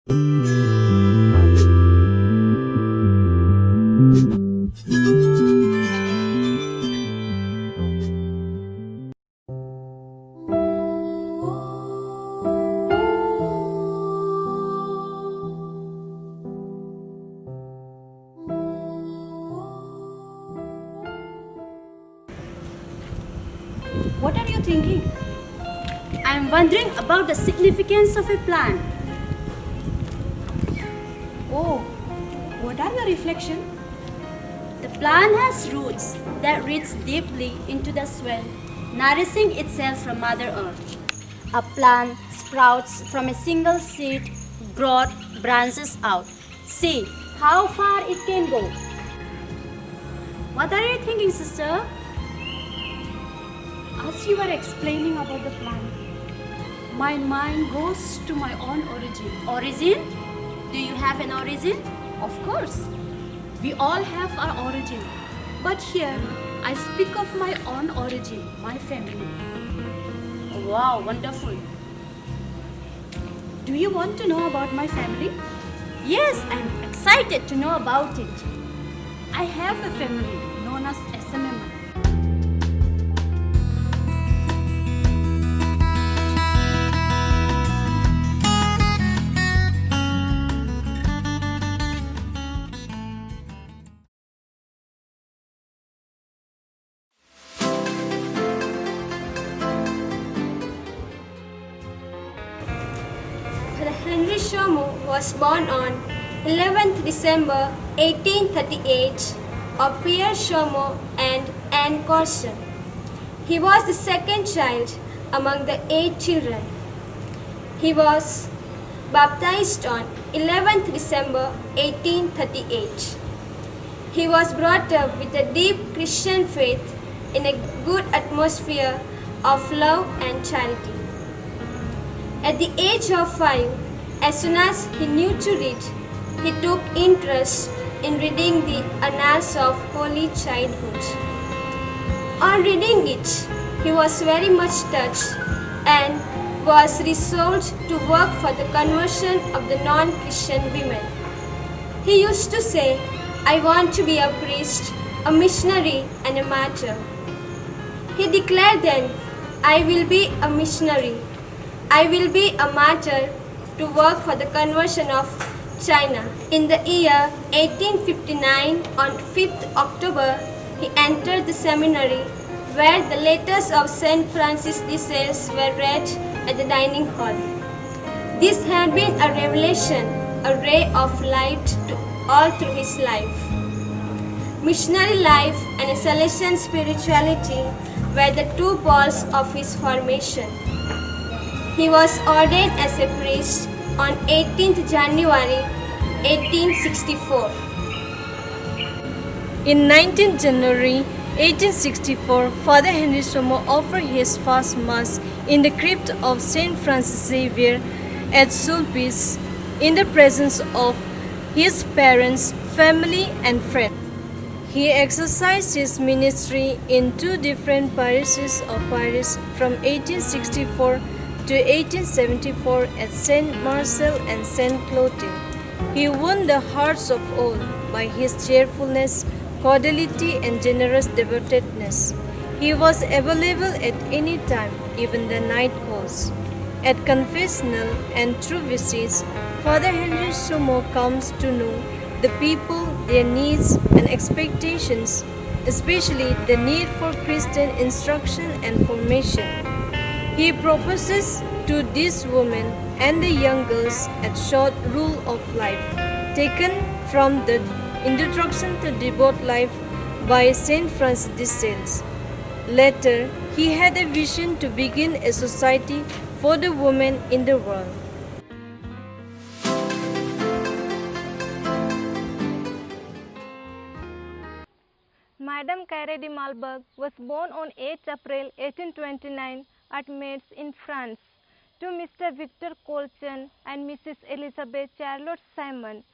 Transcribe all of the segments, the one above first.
What are you thinking? I am wondering about the significance of a plant. Oh, what are your reflection? The plant has roots that reach deeply into the soil, nourishing itself from Mother Earth. A plant sprouts from a single seed, grows, branches out. See how far it can go. What are you thinking, sister? As you are explaining about the plant, my mind goes to my own origin. Origin? Do you have an origin? Of course, we all have our origin. But here, I speak of my own origin, my family. Wow, wonderful. Do you want to know about my family? Yes, I'm excited to know about it. I have a family known as SMM. Father Henry Shomo was born on 11th December 1838 of Pierre Shomo and Anne Corson. He was the second child among the 8 children. He was baptized on 11th December 1838. He was brought up with a deep Christian faith in a good atmosphere of love and charity. At the age of 5, as soon as he knew to read, he took interest in reading the Annals of Holy Childhood. On reading it, he was very much touched and was resolved to work for the conversion of the non-Christian women. He used to say, "I want to be a priest, a missionary and a martyr." He declared then, "I will be a missionary. I will be a martyr to work for the conversion of China." In the year 1859, on 5th October, he entered the seminary where the letters of St. Francis de Sales were read at the dining hall. This had been a revelation, a ray of light to all through his life. Missionary life and a Salesian spirituality were the two poles of his formation. He was ordained as a priest on 18th January 1864. In 19th January 1864, Father Henry Shomo offered his first Mass in the crypt of St. Francis Xavier at Sulpice in the presence of his parents, family and friends. He exercised his ministry in 2 different parishes of Paris from 1864 to 1874 at Saint Marcel and Saint Clotilde. He won the hearts of all by his cheerfulness, cordiality and generous devotedness. He was available at any time, even the night calls. At confessional and true visits, Father Henry Shomo comes to know the people, their needs and expectations, especially the need for Christian instruction and formation. He proposes to these women and the young girls a short rule of life, taken from the Introduction to Devout Life by St. Francis de Sales. Later, he had a vision to begin a society for the women in the world. Madame Carré de Malberg was born on 8 April 1829 at Metz in France to Mr. Victor Colchen and Mrs. Elizabeth Charlotte Simon.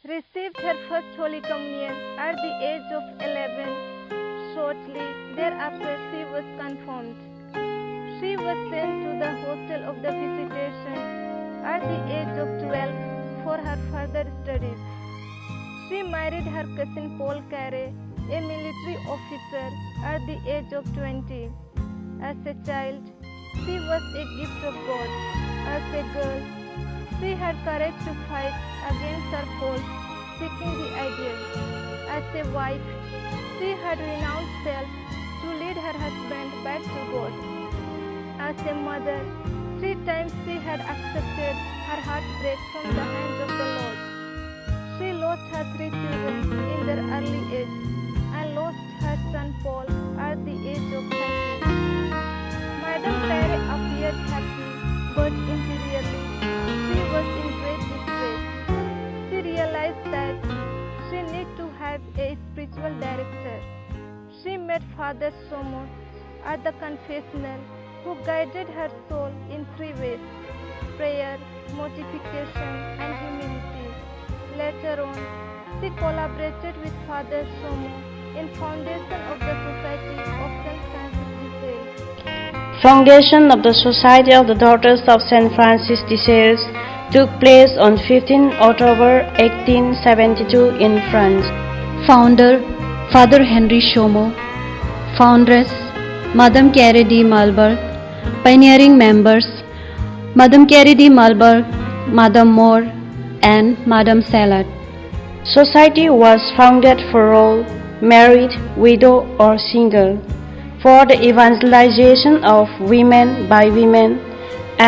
Received her first Holy Communion at the age of 11. Shortly thereafter she was confirmed. She was sent to the hostel of the Visitation at the age of 12 for her further studies. She married her cousin Paul Carey, a military officer, at the age of 20. As a child, she was a gift of God. As a girl, she had courage to fight against her faults, seeking the ideal. As a wife, she had renounced self to lead her husband back to God. As a mother, 3 times she had accepted her heartbreak from the hands of the Lord. She lost her 3 children in their early age and lost her son Paul at the age of 30. Madame Claire appeared happy, but interiorly she was in great distress. She realized that she needed to have a spiritual director. She met Father Somos at the confessional, who guided her soul in 3 ways: prayer, mortification, and humility. Later on, she collaborated with Father Somos in foundation of the Society of St. Francis de Sales. Foundation of the Society of the Daughters of St. Francis de Sales took place on 15 October 1872 in France. Founder Father Henry Chomeau. Foundress Madame Carey de Malberg. Pioneering members Madame Carey de Malberg, Madame Moore, and Madame Salat. Society was founded for all, married, widow, or single, for the evangelization of women by women,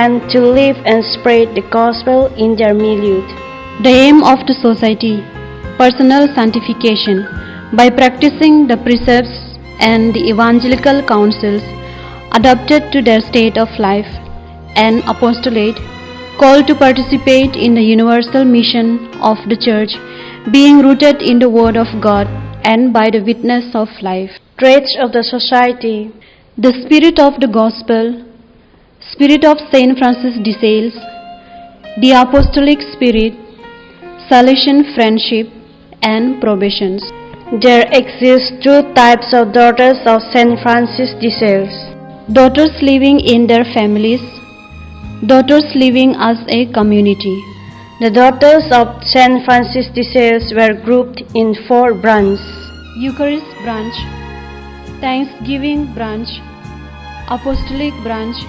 and to live and spread the gospel in their milieu. The aim of the society: personal sanctification by practicing the precepts and the evangelical counsels adapted to their state of life, and apostolate, called to participate in the universal mission of the Church, being rooted in the Word of God and by the witness of life. Traits of the Society: The spirit of the Gospel, spirit of Saint Francis de Sales, the apostolic spirit, Salesian friendship, and probations. There exist 2 types of daughters of St. Francis de Sales: Daughters living in their families, daughters living as a community. The daughters of St. Francis de Sales were grouped in 4 branches: Eucharist branch, Thanksgiving branch, Apostolic branch,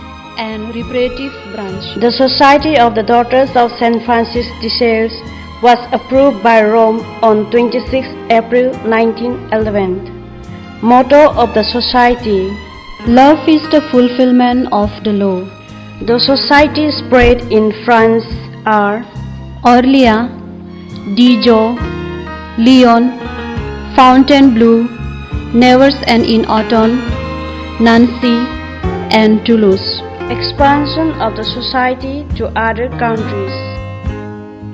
and Reparative branch. The Society of the Daughters of St. Francis de Sales was approved by Rome on 26 April 1911. Motto of the Society: Love is the fulfillment of the law. The Society spread in France are Orléans, Dijon, Lyon, Fontainebleau, Nevers and in Autun, Nancy, and Toulouse. expansion of the Society to other countries.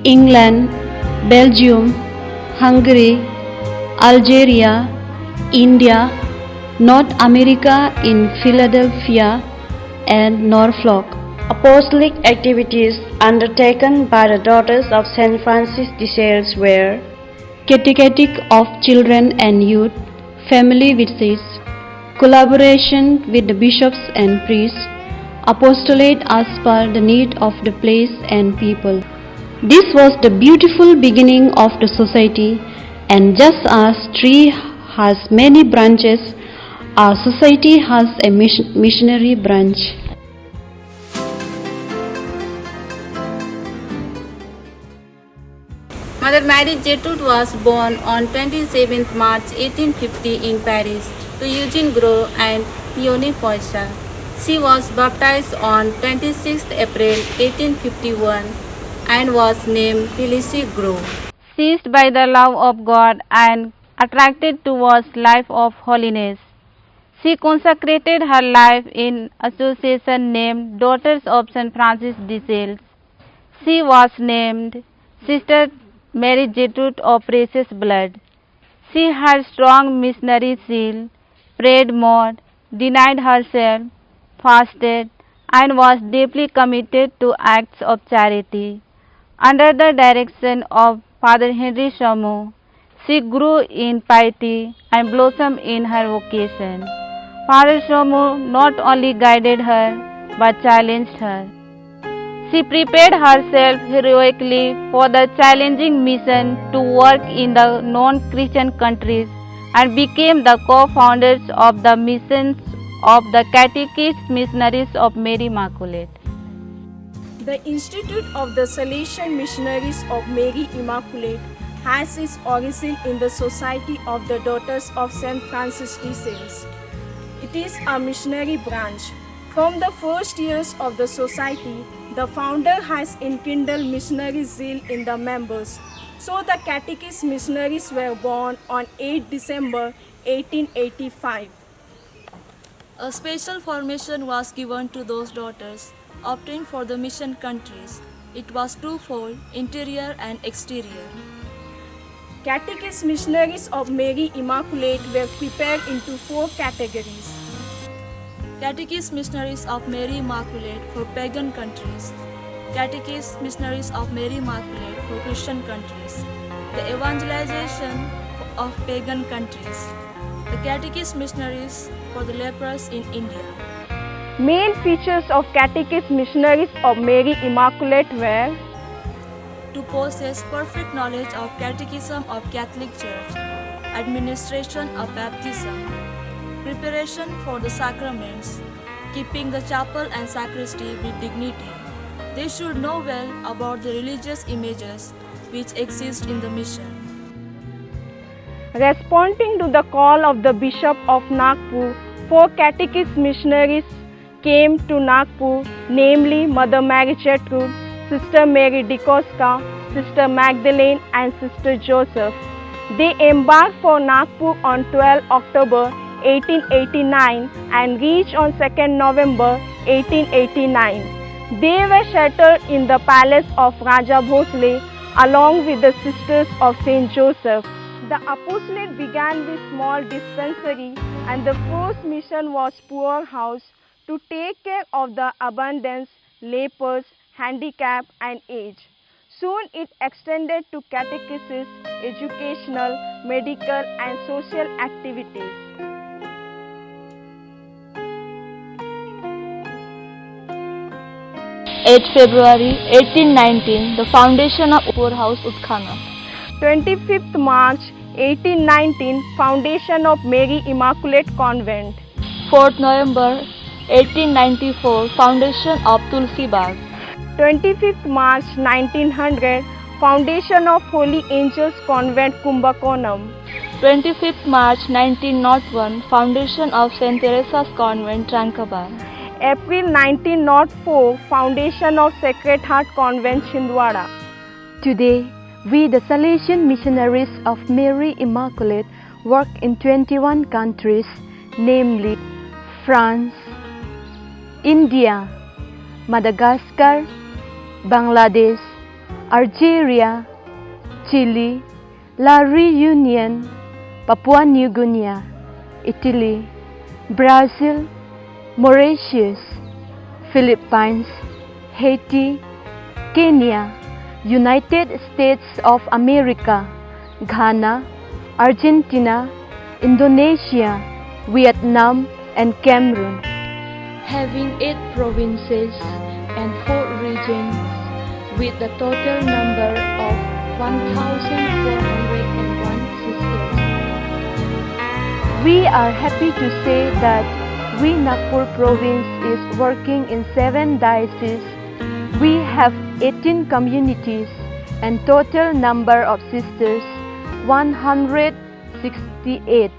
England, Belgium, Hungary, Algeria, India, North America in Philadelphia and Norfolk. Apostolic activities undertaken by the Daughters of St. Francis de Sales were Catechetic of children and youth, family visits, collaboration with the bishops and priests, apostolate as per the need of the place and people. This was the beautiful beginning of the society, and just as tree has many branches, our society has a missionary branch. Mother Mary Gertrude was born on 27th March 1850 in Paris to Eugene Gros and Peony Poisson. She was baptized on 26th April 1851 and was named Felicie Gros. Seized by the love of God and attracted towards life of holiness, she consecrated her life in association named Daughters of St. Francis de Sales. She was named Sister Mary Gertrude of Precious Blood. She had strong missionary zeal, prayed more, denied herself, fasted, and was deeply committed to acts of charity. Under the direction of Father Henry Chomeau, she grew in piety and blossomed in her vocation. Father Chomeau not only guided her but challenged her. She prepared herself heroically for the challenging mission to work in the non-Christian countries and became the co-founders of the missions of the Catechist Missionaries of Mary Immaculate. The Institute of the Salesian Missionaries of Mary Immaculate has its origin in the Society of the Daughters of St. Francis de Sales. It is a missionary branch. From the first years of the society, the founder has enkindled missionary zeal in the members. So the Catechist missionaries were born on 8 December 1885. A special formation was given to those daughters, obtained for the mission countries. It was twofold, interior and exterior. Catechist missionaries of Mary Immaculate were prepared into 4 categories. Catechist missionaries of Mary Immaculate for pagan countries. Catechist missionaries of Mary Immaculate for Christian countries. The evangelization of pagan countries. The Catechist missionaries for the lepers in India. Main features of Catechist missionaries of Mary Immaculate were to possess perfect knowledge of Catechism of Catholic Church, administration of baptism, preparation for the sacraments, keeping the chapel and sacristy with dignity. They should know well about the religious images which exist in the mission. Responding to the call of the Bishop of Nagpur, 4 Catechist missionaries came to Nagpur, namely Mother Mary Gertrude, Sister Mary DeCosta, Sister Magdalene and Sister Joseph. They embarked for Nagpur on 12 October 1889 and reached on 2nd November 1889. They were sheltered in the palace of Raja Bhosle along with the Sisters of St. Joseph. The apostolate began with small dispensary and the first mission was poor house to take care of the abundance, lepers, handicapped and aged. Soon it extended to catechesis, educational, medical and social activities. February 1819, the foundation of Poorhouse Utkhana. 25th March 1819, foundation of Mary Immaculate Convent. 4th November 1894, foundation of Tulsi Bagh. 25th March 1900, foundation of Holy Angels Convent Kumbakonam. 25th March 1901, foundation of St. Teresa's Convent Trankabar. April 1904, foundation of Sacred Heart Convent Chhindwara. Today, we the Salesian Missionaries of Mary Immaculate work in 21 countries, namely France, India, Madagascar, Bangladesh, Algeria, Chile, La Reunion, Papua New Guinea, Italy, Brazil, Mauritius, Philippines, Haiti, Kenya, United States of America, Ghana, Argentina, Indonesia, Vietnam and Cameroon. Having 8 provinces and 4 regions with a total number of 1,401 sisters. We are happy to say that we Nagpur province is working in 7 dioceses. We have 18 communities and total number of sisters 168.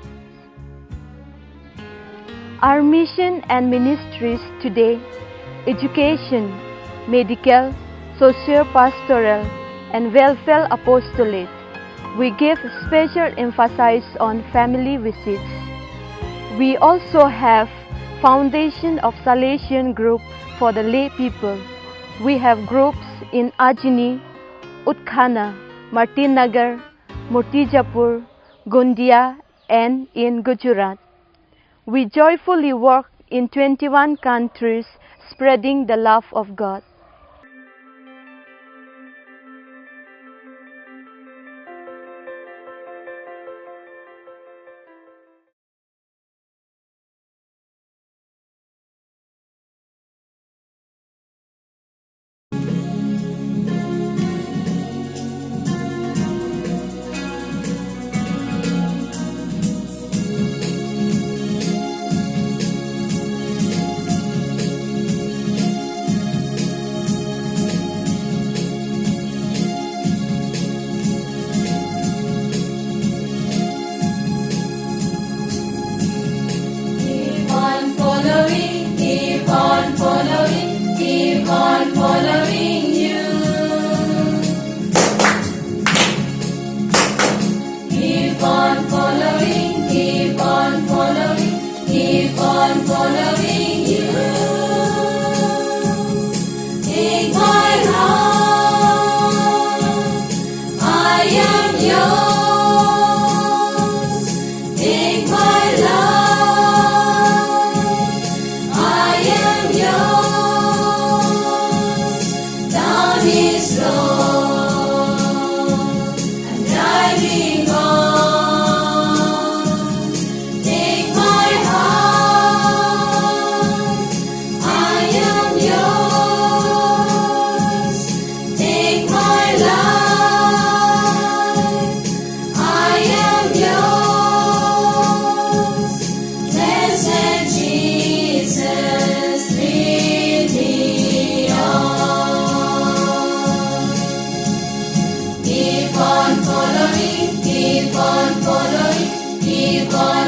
Our mission and ministries today: education, medical, socio-pastoral and welfare apostolate. We give special emphasis on family visits. We also have Foundation of Salesian Group for the lay people. We have groups in Ajni, Utkhana, Martinagar, Murtijapur, Gondia and in Gujarat. We joyfully work in 21 countries spreading the love of God. keep on following you. Take my heart, I am yours. Take my life, I am yours. Down this road, I'm driving on. Take my heart, I am yours. Take my life, I am yours. Blessed Jesus, lead me on. Keep on following, keep on following, keep on